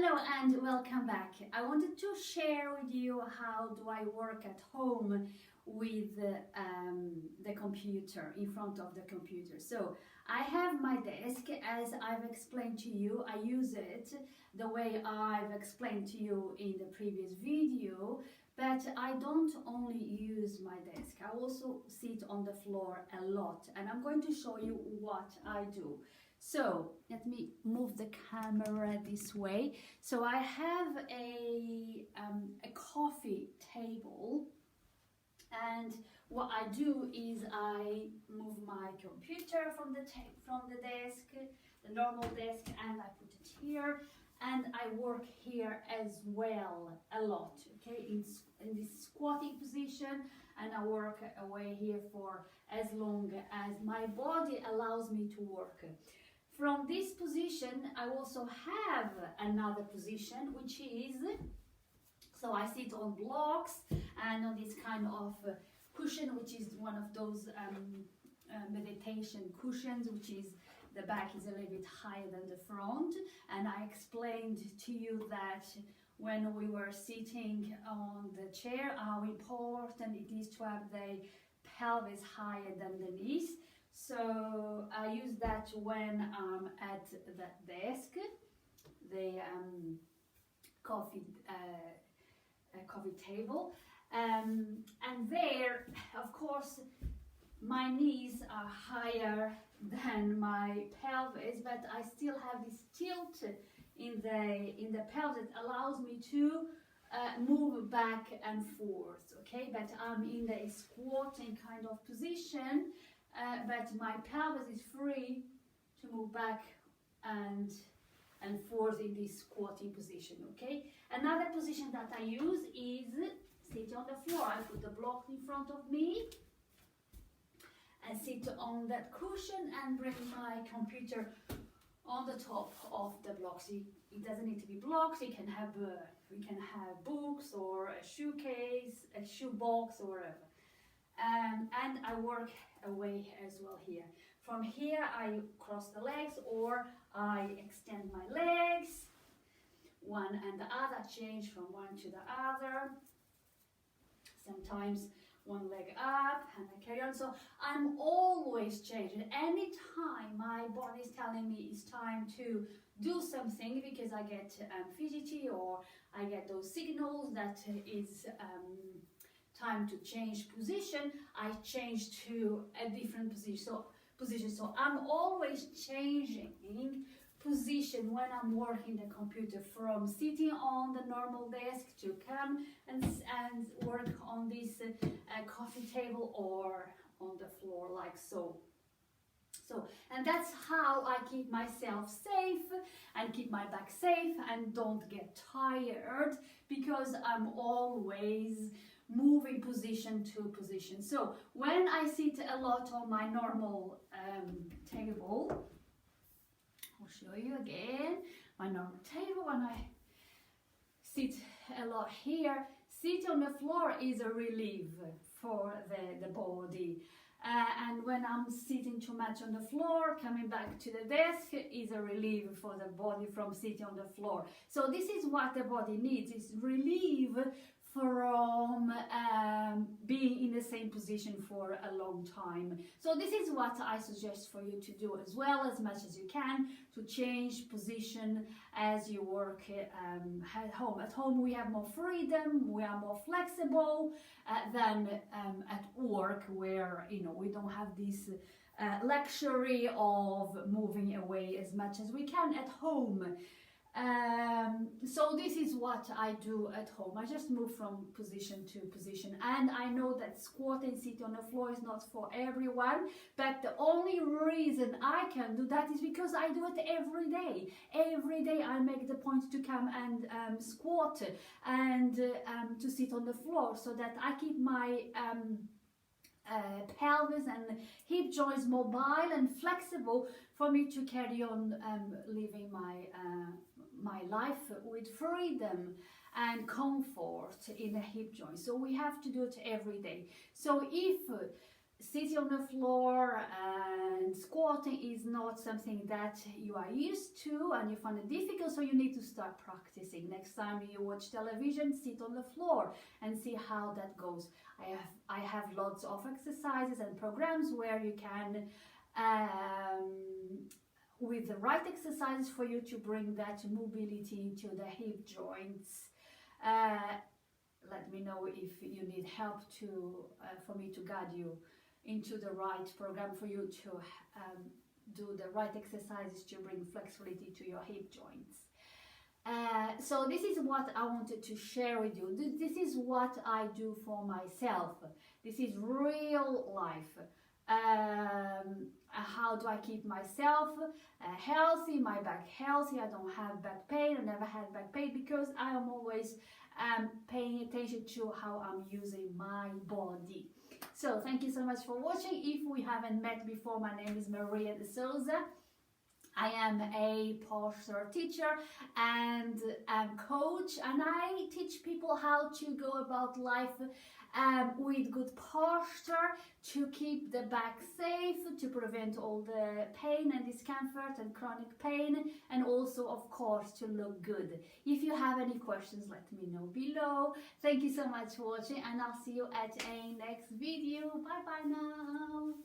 Hello and welcome back. I wanted to share with you how do I work at home with the computer, in front of the computer. So I have my desk, as I've explained to you. I use it the way I've explained to you in the previous video, but I don't only use my desk. I also sit on the floor a lot, and I'm going to show you what I do. So let me move the camera this way. So I have a coffee table, and what I do is I move my computer from the desk, the normal desk, and I put it here, and I work here as well a lot. Okay, in this squatting position, and I work away here for as long as my body allows me to work. From this position, I also have another position, which is, so I sit on blocks and on this kind of cushion, which is one of those meditation cushions, which is, the back is a little bit higher than the front. And I explained to you that when we were sitting on the chair, how important it is to have the pelvis higher than the knees. So I use that when I'm at the desk, the coffee table, and there, of course, my knees are higher than my pelvis, but I still have this tilt in the pelvis that allows me to move back and forth. Okay, but I'm in the squatting kind of position. But my pelvis is free to move back and forth in this squatting position. Okay. Another position that I use is sit on the floor. I put the block in front of me and sit on that cushion and bring my computer on the top of the blocks. It doesn't need to be blocks. We can have books or a shoecase, a shoebox, or whatever. And I work away as well here. From here I cross the legs, or I extend my legs, one and the other, change from one to the other. Sometimes one leg up and I carry on. So I'm always changing. Anytime my body is telling me it's time to do something, because I get fidgety, or I get those signals that is time to change position, I change to a different position. So I'm always changing position when I'm working the computer, from sitting on the normal desk to come and work on this coffee table or on the floor, like so. And that's how I keep myself safe and keep my back safe and don't get tired, because I'm always moving position to position. So when I sit a lot on my normal table, I'll show you again my normal table. When I sit a lot here, sit on the floor is a relief for the body. And when I'm sitting too much on the floor, coming back to the desk is a relief for the body from sitting on the floor. So this is what the body needs, is relief from being in the same position for a long time. So this is what I suggest for you to do as well, as much as you can, to change position as you work at home. At home we have more freedom, we are more flexible than at work, where we don't have this luxury of moving away as much as we can at home. So this is what I do at home. I just move from position to position, and I know that squatting, sitting on the floor is not for everyone, but the only reason I can do that is because I do it every day. Every day I make the point to come and squat and to sit on the floor, so that I keep my pelvis and hip joints mobile and flexible for me to carry on living my life with freedom and comfort in the hip joint. So we have to do it every day. So if sitting on the floor and squatting is not something that you are used to and you find it difficult, so you need to start practicing. Next time you watch television, sit on the floor and see how that goes. I have lots of exercises and programs where you can with the right exercises for you to bring that mobility into the hip joints. Let me know if you need help to for me to guide you into the right program for you to do the right exercises to bring flexibility to your hip joints. So this is what I wanted to share with you. This is what I do for myself. This is real life. How do I keep myself healthy, my back healthy? I don't have back pain. I never had back pain because I am always paying attention to how I'm using my body. So thank you so much for watching. If we haven't met before, my name is Maria de Souza. I am a posture teacher and coach, and I teach people how to go about life with good posture, to keep the back safe, to prevent all the pain and discomfort and chronic pain, and also, of course, to look good. If you have any questions, let me know below. Thank you so much for watching, and I'll see you at a next video. Bye bye now.